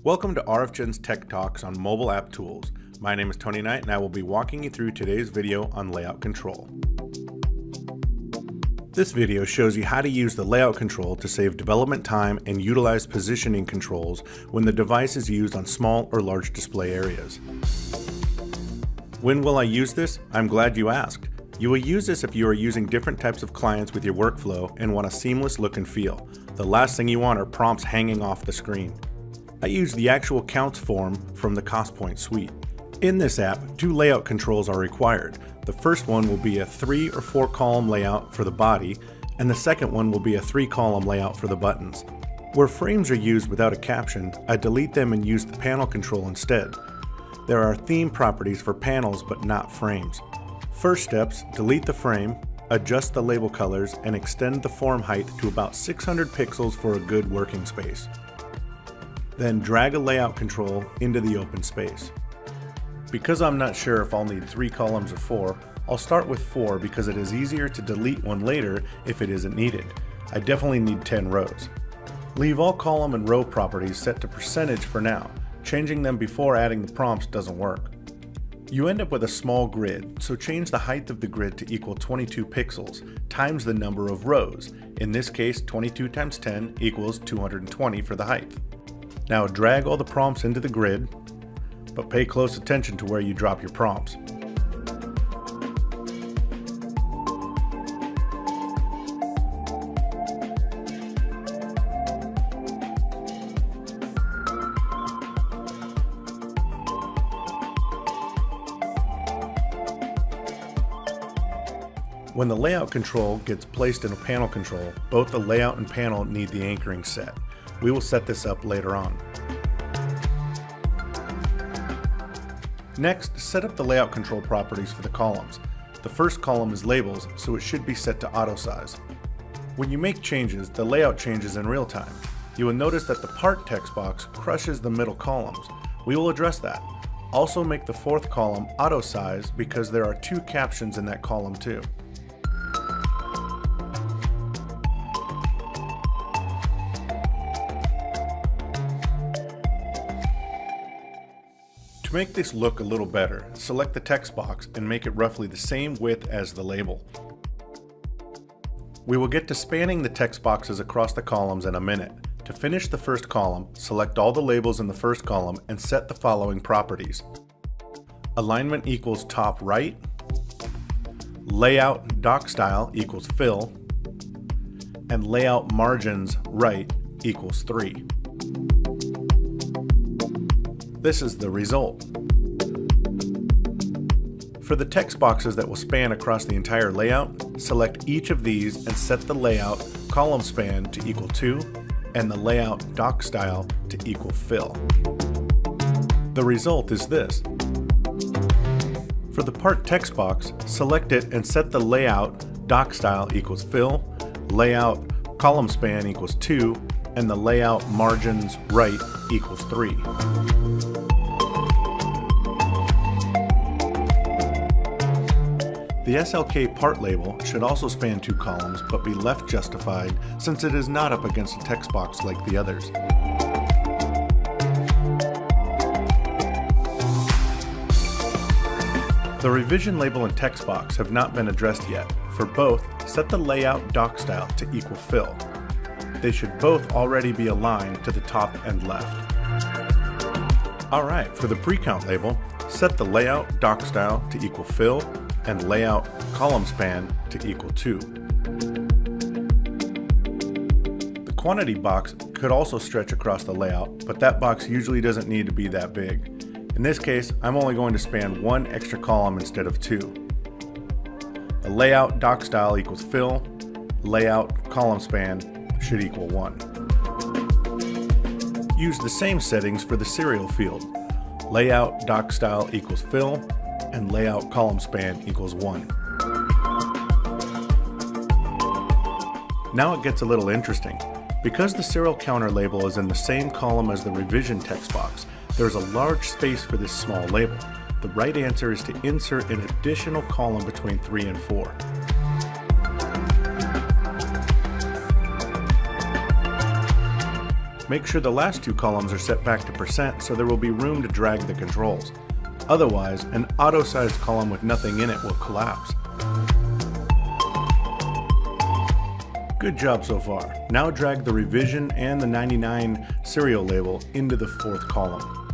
Welcome to RFgen's Tech Talks on mobile app tools. My name is Tony Knight and I will be walking you through today's video on layout control. This video shows you how to use the layout control to save development time and utilize positioning controls when the device is used on small or large display areas. When will I use this? I'm glad you asked. You will use this if you are using different types of clients with your workflow and want a seamless look and feel. The last thing you want are prompts hanging off the screen. I use the actual counts form from the CostPoint suite. In this app, 2 layout controls are required. The first one will be a 3 or 4 column layout for the body, and the second one will be a 3 column layout for the buttons. Where frames are used without a caption, I delete them and use the panel control instead. There are theme properties for panels but not frames. First steps, delete the frame, adjust the label colors, and extend the form height to about 600 pixels for a good working space. Then drag a layout control into the open space. Because I'm not sure if I'll need 3 columns or 4, I'll start with 4 because it is easier to delete one later if it isn't needed. I definitely need 10 rows. Leave all column and row properties set to percentage for now. Changing them before adding the prompts doesn't work. You end up with a small grid, so change the height of the grid to equal 22 pixels times the number of rows. In this case, 22 times 10 equals 220 for the height. Now drag all the prompts into the grid, but pay close attention to where you drop your prompts. When the layout control gets placed in a panel control, both the layout and panel need the anchoring set. We will set this up later on. Next, set up the layout control properties for the columns. The first column is labels, so it should be set to auto size. When you make changes, the layout changes in real time. You will notice that the part text box crushes the middle columns. We will address that. Also make the 4th column auto size because there are 2 captions in that column too. To make this look a little better, select the text box and make it roughly the same width as the label. We will get to spanning the text boxes across the columns in a minute. To finish the first column, select all the labels in the first column and set the following properties. Alignment equals top right, layout dock style equals fill, and layout margins right equals 3. This is the result. For the text boxes that will span across the entire layout, select each of these and set the layout column span to equal 2 and the layout dock style to equal fill. The result is this. For the part text box, select it and set the layout dock style equals fill, layout column span equals 2, and the layout margins right equals 3. The SLK part label should also span 2 columns but be left justified since it is not up against a text box like the others. The revision label and text box have not been addressed yet. For both, set the layout dock style to equal fill. They should both already be aligned to the top and left. Alright, for the pre-count label, set the layout dock style to equal fill and layout column span to equal 2. The quantity box could also stretch across the layout, but that box usually doesn't need to be that big. In this case, I'm only going to span 1 extra column instead of 2. The layout dock style equals fill, layout column span should equal 1. Use the same settings for the serial field. Layout dock style equals fill, and layout column span equals 1. Now it gets a little interesting. Because the serial counter label is in the same column as the revision text box, there is a large space for this small label. The right answer is to insert an additional column between 3 and 4. Make sure the last two columns are set back to percent so there will be room to drag the controls. Otherwise, an auto-sized column with nothing in it will collapse. Good job so far. Now drag the revision and the 99 serial label into the fourth column.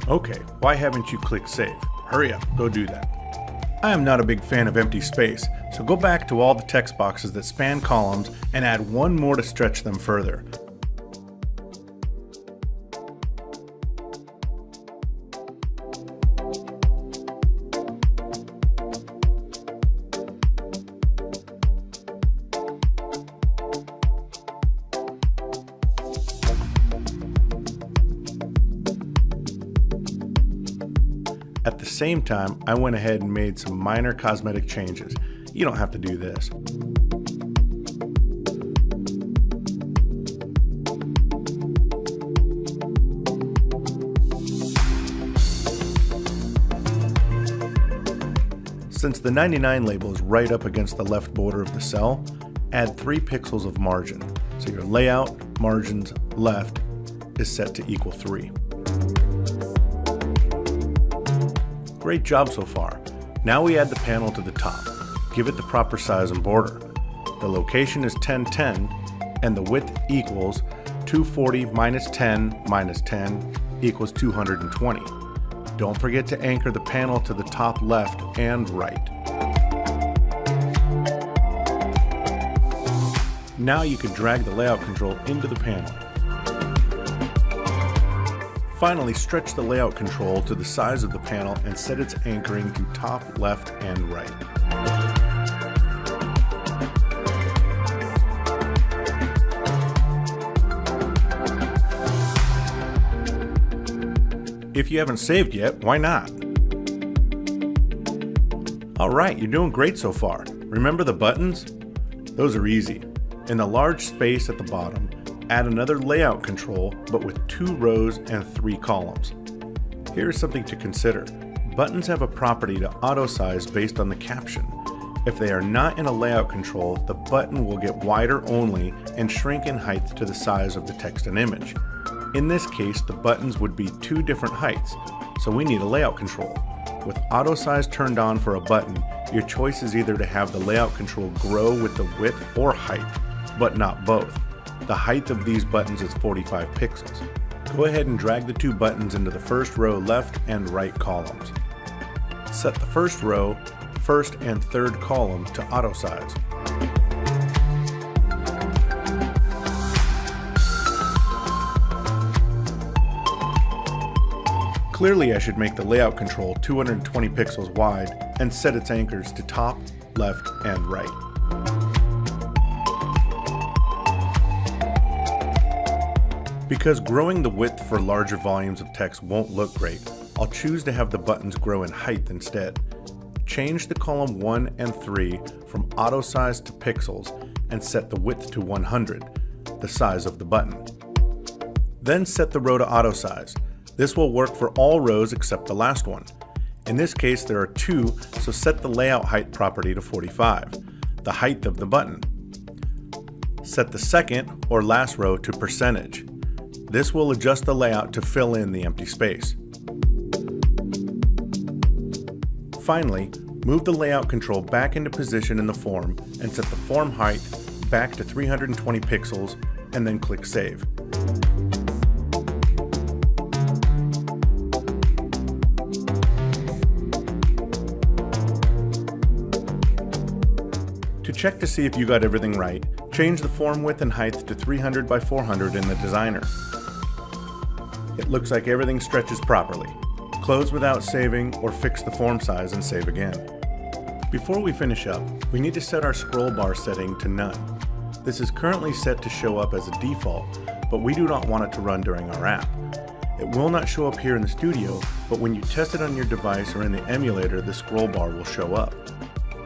Okay, why haven't you clicked save? Hurry up, go do that. I am not a big fan of empty space, so go back to all the text boxes that span columns and add one more to stretch them further. At the same time, I went ahead and made some minor cosmetic changes. You don't have to do this. Since the 99 label is right up against the left border of the cell, add 3 pixels of margin. So your layout, margins, left is set to equal 3. Great job so far. Now we add the panel to the top. Give it the proper size and border. The location is 1010 and the width equals 240 minus 10 minus 10 equals 220. Don't forget to anchor the panel to the top left and right. Now you can drag the layout control into the panel. Finally, stretch the layout control to the size of the panel and set its anchoring to top, left, and right. If you haven't saved yet, why not? Alright, you're doing great so far. Remember the buttons? Those are easy. In the large space at the bottom, add another layout control, but with 2 rows and 3 columns. Here is something to consider. Buttons have a property to auto-size based on the caption. If they are not in a layout control, the button will get wider only and shrink in height to the size of the text and image. In this case, the buttons would be 2 different heights, so we need a layout control. With auto-size turned on for a button, your choice is either to have the layout control grow with the width or height, but not both. The height of these buttons is 45 pixels. Go ahead and drag the 2 buttons into the first row left and right columns. Set the first row, first and third column to auto size. Clearly I should make the layout control 220 pixels wide and set its anchors to top, left, and right. Because growing the width for larger volumes of text won't look great, I'll choose to have the buttons grow in height instead. Change the column 1 and 3 from auto size to pixels and set the width to 100, the size of the button. Then set the row to auto size. This will work for all rows except the last one. In this case there are 2, so set the layout height property to 45, the height of the button. Set the second or last row to percentage. This will adjust the layout to fill in the empty space. Finally, move the layout control back into position in the form and set the form height back to 320 pixels and then click Save. To check to see if you got everything right, change the form width and height to 300 by 400 in the designer. It looks like everything stretches properly. Close without saving or fix the form size and save again. Before we finish up, we need to set our scroll bar setting to none. This is currently set to show up as a default, but we do not want it to run during our app. It will not show up here in the studio, but when you test it on your device or in the emulator, the scroll bar will show up.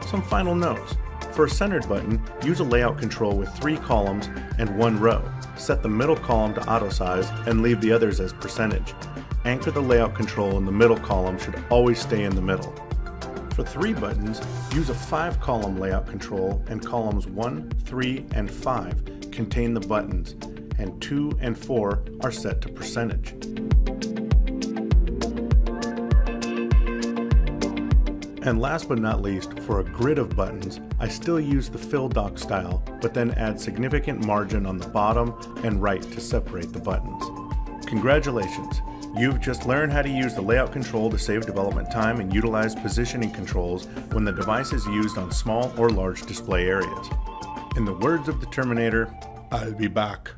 Some final notes. For a centered button, use a layout control with 3 columns and 1 row. Set the middle column to auto size and leave the others as percentage. Anchor the layout control in the middle column should always stay in the middle. For 3 buttons, use a 5-column layout control and columns 1, 3, and 5 contain the buttons, and 2 and 4 are set to percentage. And last but not least, for a grid of buttons, I still use the fill dock style, but then add significant margin on the bottom and right to separate the buttons. Congratulations! You've just learned how to use the layout control to save development time and utilize positioning controls when the device is used on small or large display areas. In the words of the Terminator, I'll be back.